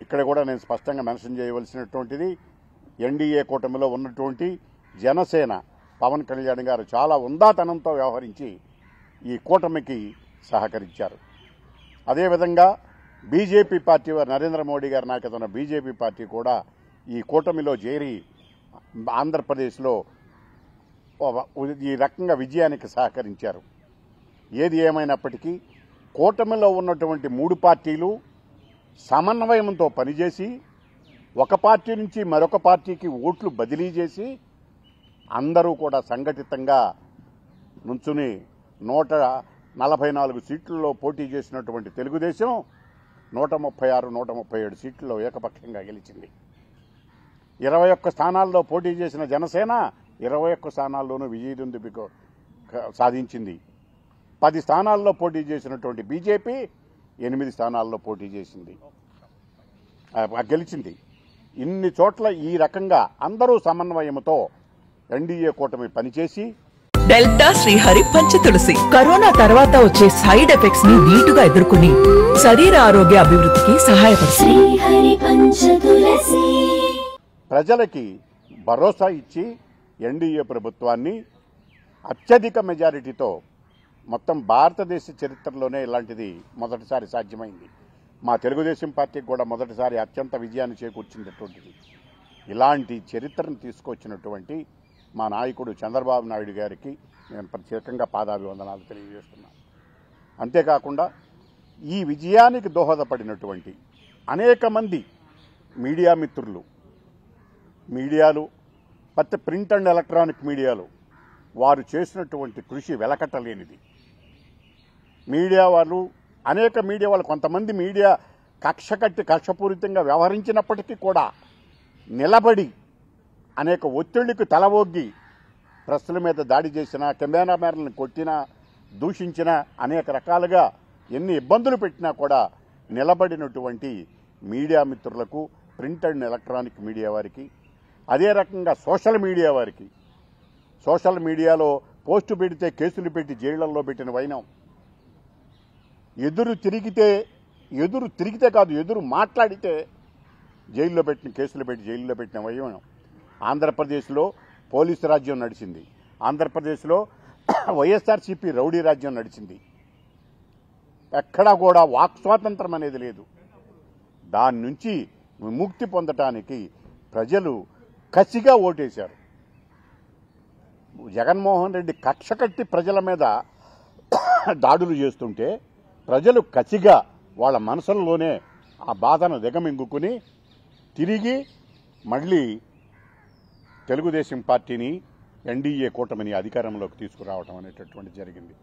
ఇక్కడ కూడా నేను స్పష్టంగా మెన్షన్ చేయవలసినటువంటిది, ఎన్డీఏ కూటమిలో ఉన్నటువంటి జనసేన పవన్ కళ్యాణ్ గారు చాలా ఉందాతనంతో వ్యవహరించి ఈ కూటమికి సహకరించారు. అదేవిధంగా బీజేపీ పార్టీ, నరేంద్ర మోడీ గారి నాయకత్వంలో బీజేపీ పార్టీ కూడా ఈ కూటమిలో చేరి ఆంధ్రప్రదేశ్లో ఈ రకంగా విజయానికి సహకరించారు. ఏది ఏమైనప్పటికీ కూటమిలో ఉన్నటువంటి 3 పార్టీలు సమన్వయంతో పనిచేసి ఒక పార్టీ నుంచి మరొక పార్టీకి ఓట్లు బదిలీ చేసి అందరూ కూడా సంఘటితంగా నుంచుని 144 సీట్లలో పోటీ చేసినటువంటి తెలుగుదేశం 136, 137 సీట్లలో ఏకపక్షంగా గెలిచింది. 21 స్థానాల్లో పోటీ చేసిన జనసేన 21 స్థానాల్లోనూ విజయదుందుబి సాధించింది. 10 స్థానాల్లో పోటీ చేసినటువంటి బీజేపీ 8 స్థానాల్లో పోటీ చేసింది, గెలిచింది. ఇన్ని చోట్ల ఈ రకంగా అందరూ సమన్వయంతో ఎన్డీఏ కూటమి పనిచేసి డెల్టా శ్రీహరి పంచతులసి కరోనా తర్వాత వచ్చే సైడ్ ఎఫెక్ట్స్ ని నీటుగా ఎదుర్కొని శరీర ఆరోగ్య అభివృద్ధికి సహాయపడుతుంది. ప్రజలకి భరోసా ఇచ్చి ఎన్డీఏ ప్రభుత్వాన్ని అత్యధిక మెజారిటీతో మొత్తం భారతదేశ చరిత్రలోనే ఇలాంటిది మొదటిసారి సాధ్యమైంది. మా తెలుగుదేశం పార్టీకి కూడా మొదటిసారి అత్యంత విజయాన్ని చేకూర్చినటువంటిది. ఇలాంటి చరిత్రను తీసుకొచ్చినటువంటి మా నాయకుడు చంద్రబాబు నాయుడు గారికి నేను ప్రత్యేకంగా పాదాభివందనాలు తెలియజేస్తున్నాను. అంతేకాకుండా ఈ విజయానికి దోహదపడినటువంటి అనేక మంది మీడియా మిత్రులు, మీడియాలు, ప్రతి ప్రింట్ అండ్ ఎలక్ట్రానిక్ మీడియాలు వారు చేసినటువంటి కృషి వెలకట్టలేనిది. మీడియా వాళ్ళు, అనేక మీడియా వాళ్ళు, కొంతమంది మీడియా కక్షపూరితంగా వ్యవహరించినప్పటికీ కూడా నిలబడి అనేక ఒత్తిళ్లకు తలవొగ్గి ప్రెస్ల మీద దాడి చేసినా, కెమెరామెన్లను కొట్టినా, దూషించినా, అనేక రకాలుగా ఎన్ని ఇబ్బందులు పెట్టినా కూడా నిలబడినటువంటి మీడియా మిత్రులకు, ప్రింట్ అండ్ ఎలక్ట్రానిక్ మీడియా వారికి, అదే రకంగా సోషల్ మీడియా వారికి, సోషల్ మీడియాలో పోస్టు పెడితే కేసులు పెట్టి జైళ్లలో పెట్టిన వైనం, ఎదురు తిరిగితే కాదు ఎదురు మాట్లాడితే జైల్లో పెట్టిన కేసులు పెట్టి జైల్లో పెట్టిన వైనం ఆంధ్రప్రదేశ్లో పోలీసు రాజ్యం నడిచింది. ఆంధ్రప్రదేశ్లో వైఎస్ఆర్సీపీ రౌడీ రాజ్యం నడిచింది. ఎక్కడా కూడా వాక్ స్వాతంత్రం అనేది లేదు. దాని నుంచి విముక్తి పొందటానికి ప్రజలు కసిగా ఓటేశారు. జగన్మోహన్ రెడ్డి కక్ష కట్టి ప్రజల మీద దాడులు చేస్తుంటే ప్రజలు కసిగా వాళ్ళ మనసుల్లోనే ఆ బాధను దిగమింగుకుని తిరిగి మళ్ళీ తెలుగుదేశం పార్టీని, ఎన్డీఏ కూటమిని అధికారంలోకి తీసుకురావడం అనేటటువంటి జరిగింది.